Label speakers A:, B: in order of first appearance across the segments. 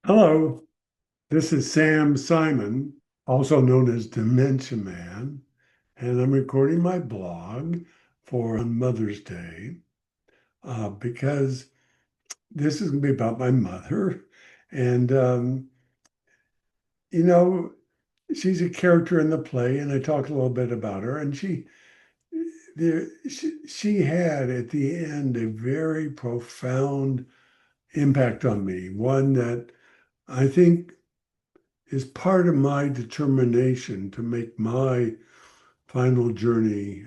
A: Hello, this is Sam Simon, also known as Dementia Man, and I'm recording my blog for on Mother's Day because this is going to be about my mother. And, you know, she's a character in the play, and I talk a little bit about her. And she had at the end a very profound impact on me, one that I think is part of my determination to make my final journey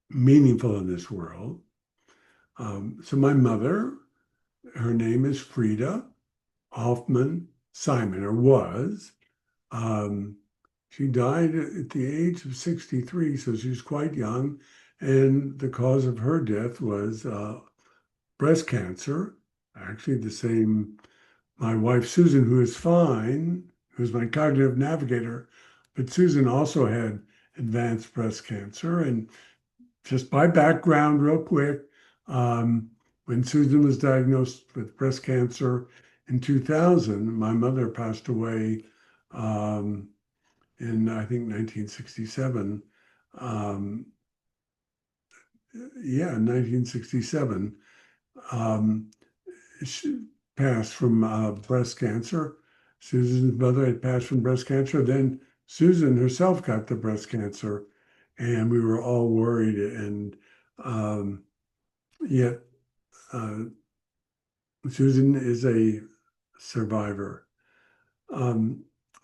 A: meaningful in this world. So my mother, her name is Frida Hoffman Simon, or was. Um, she died at the age of 63, so she was quite young. And the cause of her death was breast cancer, actually the same. My wife, Susan, who is fine, who's my cognitive navigator, but Susan also had advanced breast cancer. And just by background, real quick, um, when Susan was diagnosed with breast cancer in 2000, my mother passed away um, in, I think, 1967. Um, yeah, 1967. Um, she passed from breast cancer. Susan's mother had passed from breast cancer. Then Susan herself got the breast cancer, and we were all worried. And um, yet, uh, Susan is a survivor. Um,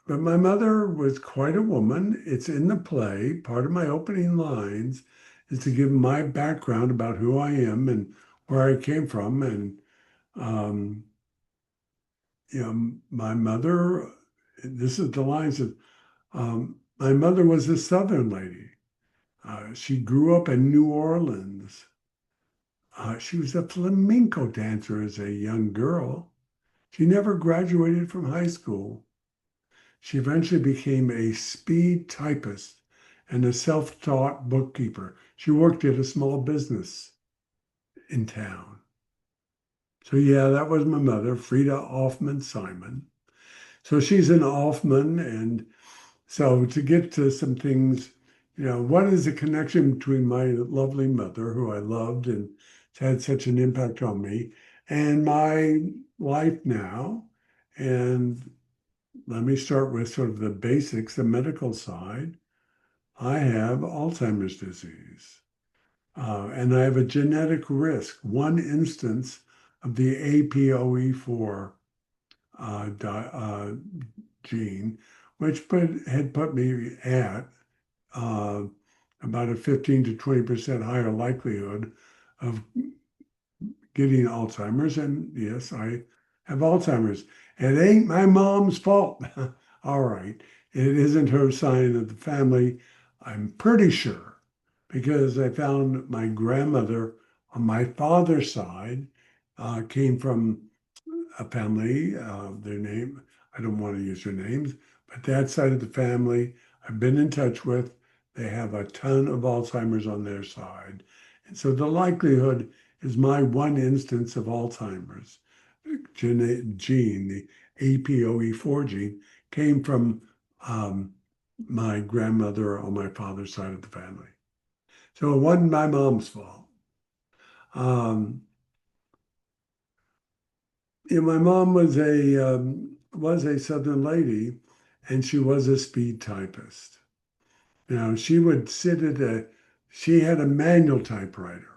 A: but my mother was quite a woman. It's in the play. Part of my opening lines is to give my background about who I am and where I came from. And um, my mother, this is the lines of, my mother was a Southern lady. She grew up in New Orleans. She was a flamenco dancer as a young girl. She never graduated from high school. She eventually became a speed typist and a self-taught bookkeeper. She worked at a small business in town. So yeah, that was my mother, Frida Hoffman Simon. So she's an Hoffman, and so to get to some things, what is the connection between my lovely mother, who I loved and had such an impact on me, and my life now? And let me start with sort of the basics, the medical side. I have Alzheimer's disease, and I have a genetic risk, one instance of the APOE4 gene, which had put me at uh, about a 15 to 20% higher likelihood of getting Alzheimer's. And yes, I have Alzheimer's. It ain't my mom's fault. All right. It isn't her sign of the family, I'm pretty sure, because I found my grandmother on my father's side came from a family, their name, I don't want to use their names, but that side of the family I've been in touch with, they have a ton of Alzheimer's on their side. And so the likelihood is my one instance of Alzheimer's gene, the APOE4 gene, came from my grandmother on my father's side of the family. So it wasn't my mom's fault. Um, my mom was a Southern lady, and she was a speed typist. She would sit at a. She had a manual typewriter,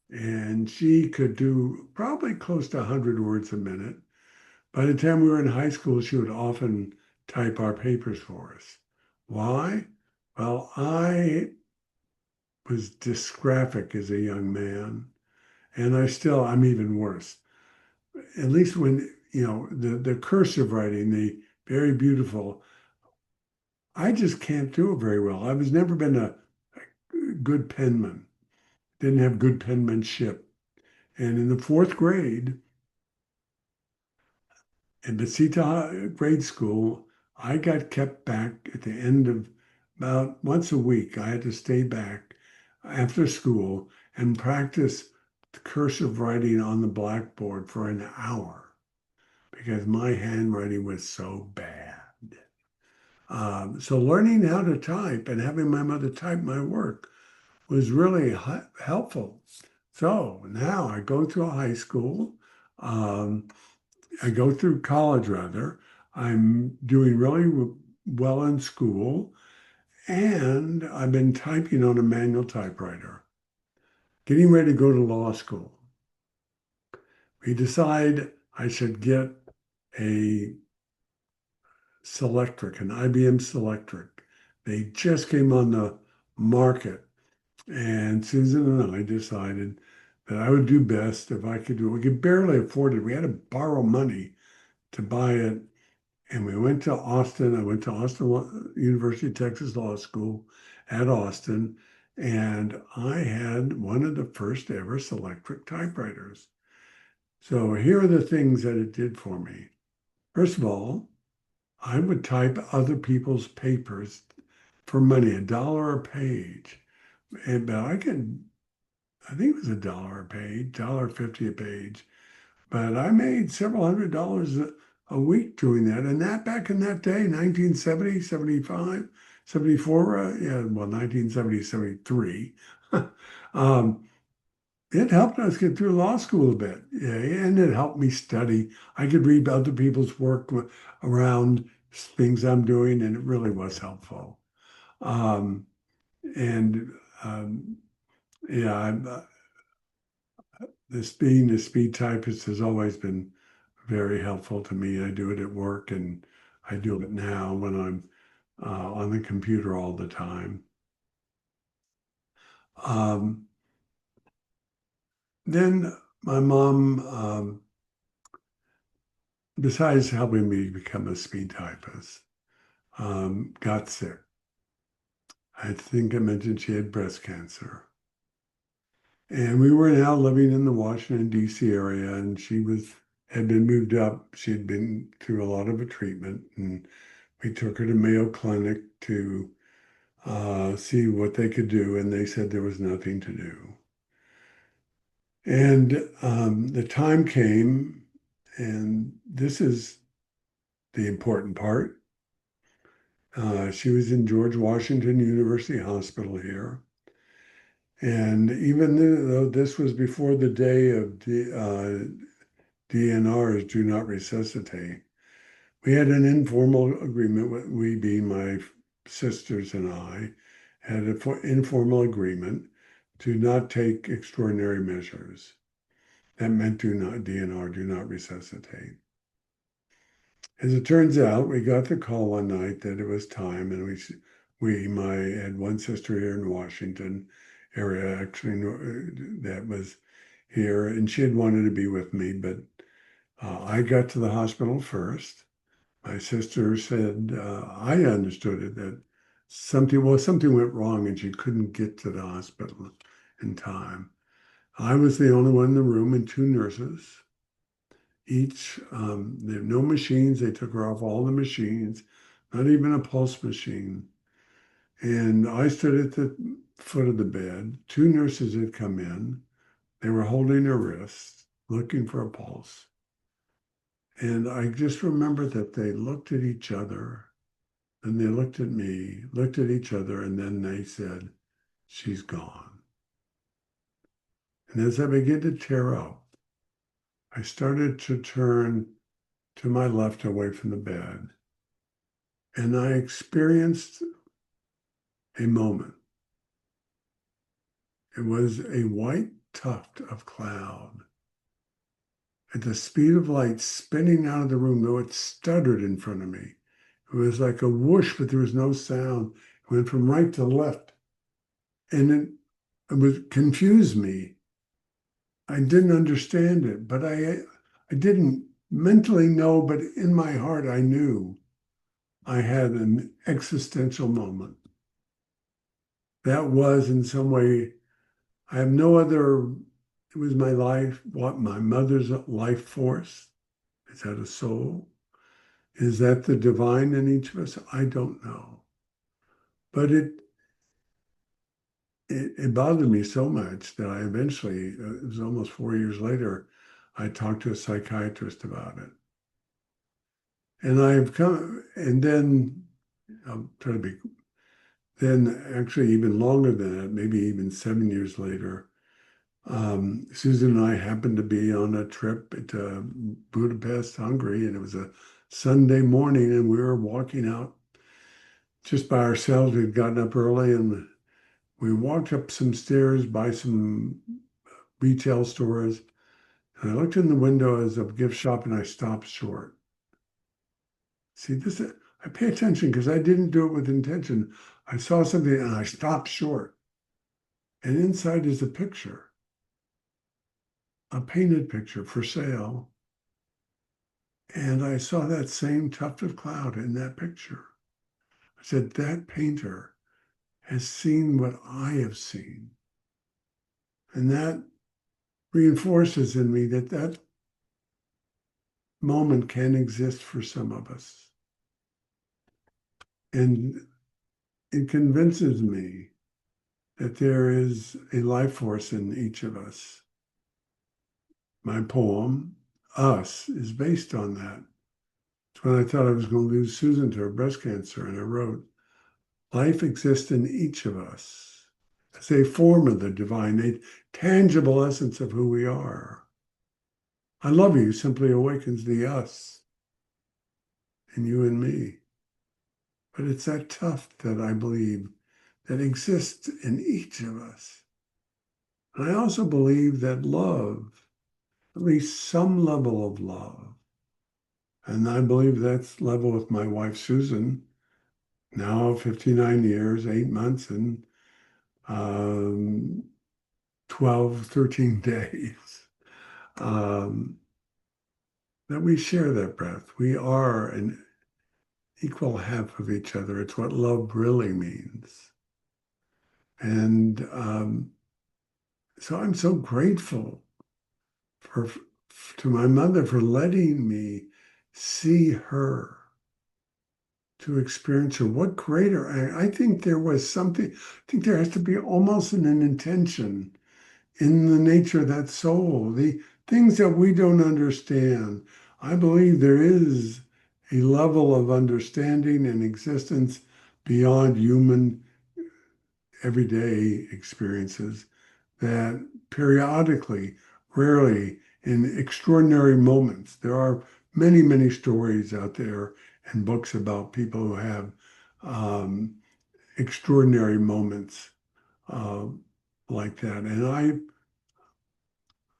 A: and she could do probably close to 100 words a minute. By the time we were in high school, she would often type our papers for us. Why? Well, I was dysgraphic as a young man, and I'm even worse. At least when, the cursive writing, the very beautiful, I just can't do it very well. I was never been a good penman, didn't have good penmanship. And in the fourth grade, in Basita grade school, I got kept back at the end of about once a week. I had to stay back after school and practice the cursive writing on the blackboard for an hour. because my handwriting was so bad. So learning how to type and having my mother type my work was really helpful. So now I go through high school. Um, I go through college rather. I'm doing really well in school, and I've been typing on a manual typewriter, getting ready to go to law school. We decide I should get a Selectric, an IBM Selectric. They just came on the market, and Susan and I decided that I would do best if I could do it. We could barely afford it. We had to borrow money to buy it. And we went to Austin. I went to Austin University of Texas Law School at Austin, and I had one of the first ever Selectric typewriters. So here are the things that it did for me. First of all, I would type other people's papers for money, $1 a page. And but I think it was $1 a page, $1.50 a page. But I made several $100s a week doing that. And that back in that day, 1970, 75, 74, yeah, well, 1970, 73, it helped us get through law school a bit. Yeah, and it helped me study. I could read other people's work around things I'm doing, and it really was helpful. Um, and yeah, this being a speed typist has always been very helpful to me. I do it at work, and I do it now when I'm on the computer all the time. Um, then my mom, besides helping me become a speed typist, got sick. I think I mentioned she had breast cancer. And we were now living in the Washington, D.C. area, and had been moved up. She had been through a lot of a treatment, and we took her to Mayo Clinic to see what they could do, and they said there was nothing to do. And the time came, and this is the important part. She was in George Washington University Hospital here. And even though this was before the day of DNRs, do not resuscitate, we had an informal agreement, we being my sisters and I, had an informal agreement to not take extraordinary measures. That meant do not DNR, do not resuscitate. As it turns out, we got the call one night that it was time, and I had one sister here in Washington area, actually, that was here, and she had wanted to be with me, but I got to the hospital first. My sister said, I understood it, that something went wrong and she couldn't get to the hospital in time. I was the only one in the room and two nurses. Each, they have no machines. They took her off all the machines, not even a pulse machine. And I stood at the foot of the bed. Two nurses had come in. They were holding her wrist, looking for a pulse. And I just remember that they looked at each other, and they looked at me, looked at each other, and then they said, she's gone. And as I began to tear up, I started to turn to my left away from the bed. And I experienced a moment. It was a white tuft of cloud at the speed of light spinning out of the room, though it stuttered in front of me. It was like a whoosh, but there was no sound. It went from right to left. And it would confuse me. I didn't understand it, but I didn't mentally know, but in my heart, I knew I had an existential moment. That was in some way, I have no other, it was my life, what my mother's life force. Is that a soul? Is that the divine in each of us? I don't know. But it bothered me so much that I eventually, it was almost 4 years later, I talked to a psychiatrist about it. And I've come, and then I'll try to be, then actually even longer than that, maybe even 7 years later, Susan and I happened to be on a trip to Budapest, Hungary, and it was a Sunday morning, and we were walking out just by ourselves. We'd gotten up early, and we walked up some stairs by some retail stores, and I looked in the window as a gift shop, and I stopped short. See, this I pay attention because I didn't do it with intention. I saw something and I stopped short. And inside is a picture, a painted picture for sale. And I saw that same tuft of cloud in that picture. I said, that painter has seen what I have seen. And that reinforces in me that that moment can exist for some of us. And it convinces me that there is a life force in each of us. My poem, Us, is based on that. It's when I thought I was going to lose Susan to her breast cancer, and I wrote, life exists in each of us as a form of the divine, a tangible essence of who we are. I love you simply awakens the us in you and me. But it's that tuft that I believe that exists in each of us. And I also believe that love, at least some level of love, and I believe that's level with my wife, Susan, now 59 years, 8 months, and um, 12, 13 days, um, that we share that breath. We are an equal half of each other. It's what love really means. And so I'm so grateful for to my mother for letting me see her, to experience her. What greater? I think there was something, I think there has to be almost an intention in the nature of that soul, the things that we don't understand. I believe there is a level of understanding and existence beyond human everyday experiences that periodically, rarely, in extraordinary moments, there are many, many stories out there and books about people who have um, extraordinary moments uh, like that. And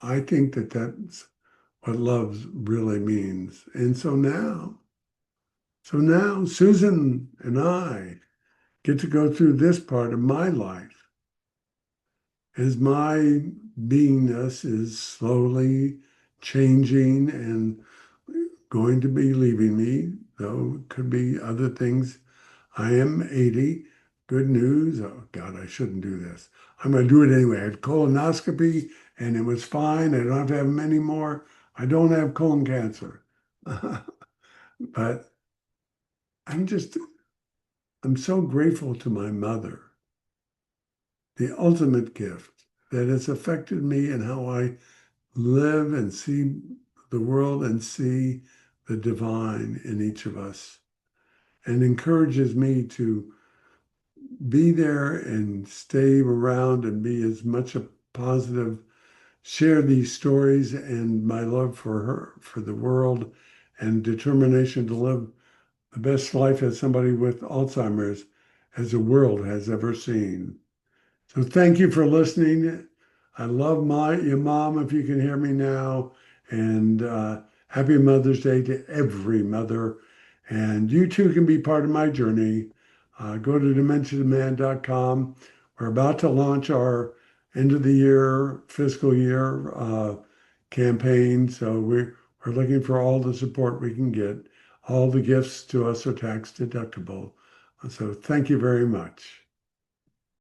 A: I think that that's what love really means. And so now Susan and I get to go through this part of my life as my beingness is slowly changing and going to be leaving me, though it could be other things. I am 80. Good news. Oh God, I shouldn't do this. I'm going to do it anyway. I had colonoscopy and it was fine. I don't have to have them anymore. I don't have colon cancer. But I'm just, I'm so grateful to my mother, the ultimate gift that has affected me and how I live and see the world and see the divine in each of us, and encourages me to be there and stay around and be as much a positive, share these stories and my love for her, for the world, and determination to live the best life as somebody with Alzheimer's as the world has ever seen. So thank you for listening. I love your mom, if you can hear me now, and happy Mother's Day to every mother. And you too can be part of my journey. Go to DimentiaDemand.com. We're about to launch our end of the year, fiscal year campaign. So we're looking for all the support we can get. All the gifts to us are tax deductible. So thank you very much.